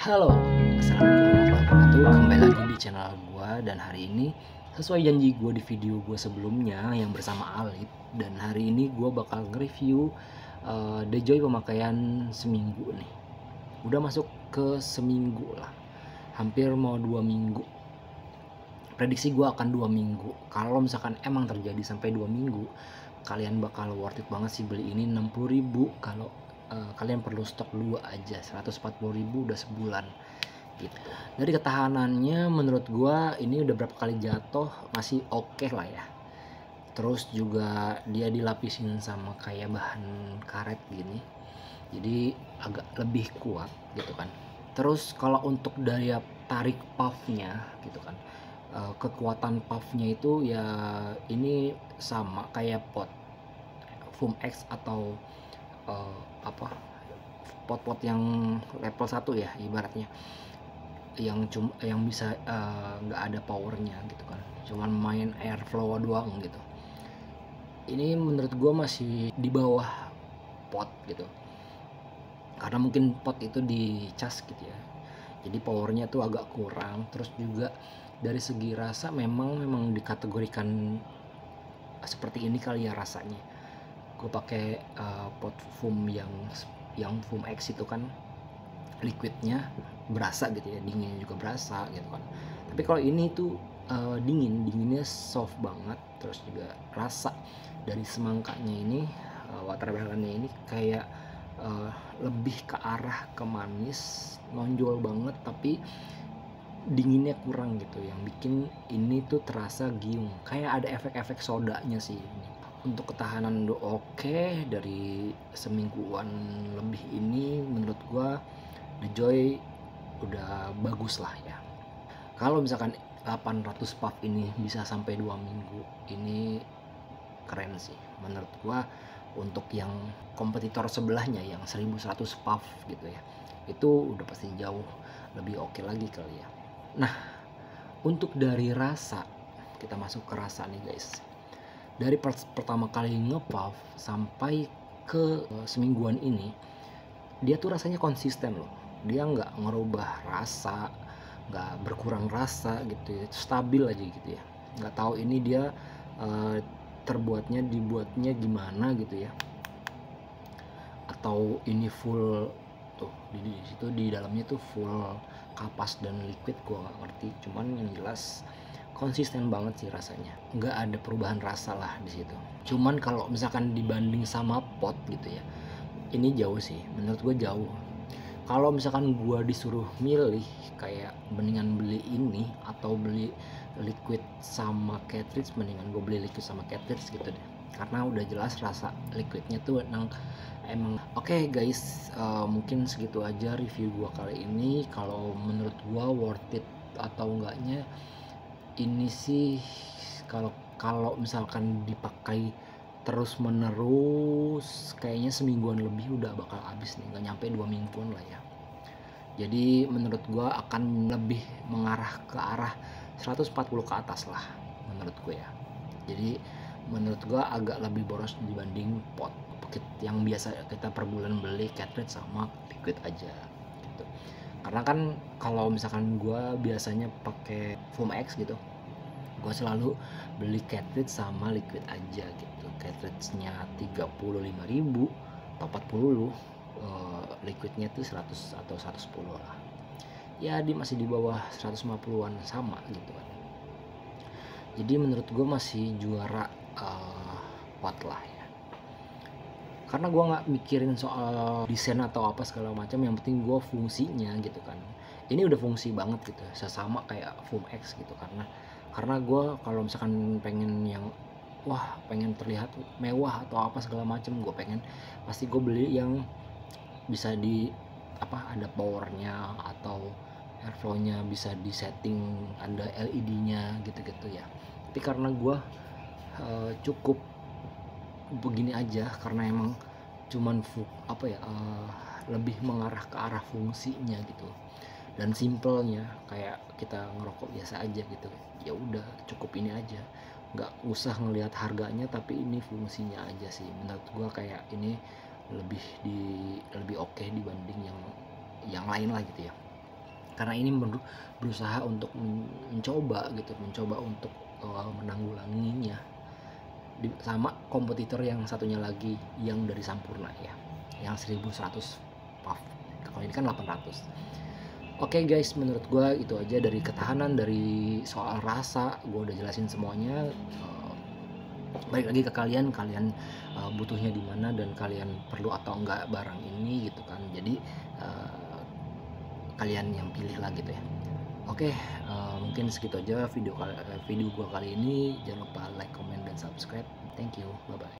Halo, assalamualaikum warahmatullahi wabarakatuh. Kembali lagi di channel gue, dan hari ini sesuai janji gue di video gue sebelumnya yang bersama Alip, dan hari ini gue bakal nge-review DJoy pemakaian seminggu nih. Udah masuk ke seminggu lah, hampir mau 2 minggu. Prediksi gue akan 2 minggu. Kalau misalkan emang terjadi sampai 2 minggu, kalian bakal worth it banget sih beli ini. 60.000 kalau kalian perlu stok 2 aja. 140.000 udah sebulan gitu. Dari ketahanannya menurut gua ini udah berapa kali jatuh masih oke lah ya. Terus juga dia dilapisin sama kayak bahan karet gini, jadi agak lebih kuat gitu kan. Terus kalau untuk daya tarik puffnya gitu kan, kekuatan puffnya itu ya ini sama kayak Foam X atau apa, pot-pot yang level 1 ya ibaratnya, yang bisa nggak ada powernya gitu kan, cuman main airflow doang gitu. Ini menurut gue masih di bawah pot gitu, karena mungkin pot itu dicas gitu ya, jadi powernya tuh agak kurang. Terus juga dari segi rasa memang dikategorikan seperti ini kali ya rasanya. Gue pakai pot foam yang foam X itu kan, liquidnya berasa gitu ya, dinginnya juga berasa gitu kan. Tapi kalau ini tuh dinginnya soft banget. Terus juga rasa dari semangkanya ini, water melonnya ini kayak lebih ke arah ke manis, nonjol banget, tapi dinginnya kurang gitu, yang bikin ini tuh terasa giung, kayak ada efek-efek sodanya sih. Untuk ketahanan udah oke. Dari semingguan lebih ini menurut gua DJoy udah bagus lah ya. Kalau misalkan 800 puff ini bisa sampai 2 minggu, ini keren sih menurut gua. Untuk yang kompetitor sebelahnya yang 1100 puff gitu ya, itu udah pasti jauh lebih oke lagi kali ya. Nah, untuk dari rasa, kita masuk ke rasa nih guys. Dari pertama kali ngepuff sampai ke semingguan ini, dia tuh rasanya konsisten loh. Dia nggak ngerubah rasa, nggak berkurang rasa gitu ya, stabil aja gitu ya. Nggak tahu ini dia dibuatnya gimana gitu ya, atau ini full tuh di situ, di dalamnya tuh full kapas dan liquid, gua nggak ngerti. Cuman yang jelas konsisten banget sih rasanya, nggak ada perubahan rasa lah di situ. Cuman kalau misalkan dibanding sama pot gitu ya, ini jauh sih menurut gue, jauh. Kalau misalkan gue disuruh milih, kayak mendingan beli ini atau beli liquid sama cartridge, mendingan gue beli liquid sama cartridge gitu deh, karena udah jelas rasa liquidnya tuh emang oke. Guys, mungkin segitu aja review gue kali ini. Kalau menurut gue worth it atau enggaknya, ini sih kalau kalau misalkan dipakai terus menerus kayaknya semingguan lebih udah bakal habis nih, nggak nyampe 2 mingguan lah ya. Jadi menurut gua akan lebih mengarah ke arah 140 ke atas lah menurut gue ya. Jadi menurut gua agak lebih boros dibanding pot yang biasa kita per bulan beli cartridge sama liquid aja gitu. Karena kan kalau misalkan gua biasanya pakai foam X gitu, gue selalu beli cartridge sama liquid aja gitu. Cartridge-nya 35.000 atau 40, liquidnya tuh 100 atau 110 lah ya, masih di bawah 150-an sama gitu kan. Jadi menurut gue masih juara pot lah ya, karena gue nggak mikirin soal desain atau apa segala macam, yang penting gue fungsinya gitu kan. Ini udah fungsi banget gitu, sesama kayak foam X gitu. Karena gue kalau misalkan pengen yang pengen terlihat mewah atau apa segala macem, gue pasti gue beli yang bisa ada powernya atau airflow-nya bisa di setting, ada LED-nya gitu-gitu ya. Tapi karena gue cukup begini aja, karena emang cuman lebih mengarah ke arah fungsinya gitu, dan simpelnya kayak kita ngerokok biasa aja gitu. Ya udah cukup ini aja, nggak usah ngelihat harganya, tapi ini fungsinya aja sih menurut gua. Kayak ini lebih oke dibanding yang lain lah gitu ya. karena ini berusaha untuk mencoba untuk menanggulanginya sama kompetitor yang satunya lagi yang dari Sampurna ya, yang 1100 puff. Kalau ini kan 800. Oke guys, menurut gue itu aja dari ketahanan, dari soal rasa gue udah jelasin semuanya. Balik lagi ke kalian butuhnya di mana dan kalian perlu atau enggak barang ini gitu kan. Jadi kalian yang pilih lah gitu ya. Oke, mungkin segitu aja video gue kali ini. Jangan lupa like, comment, dan subscribe. Thank you, bye bye.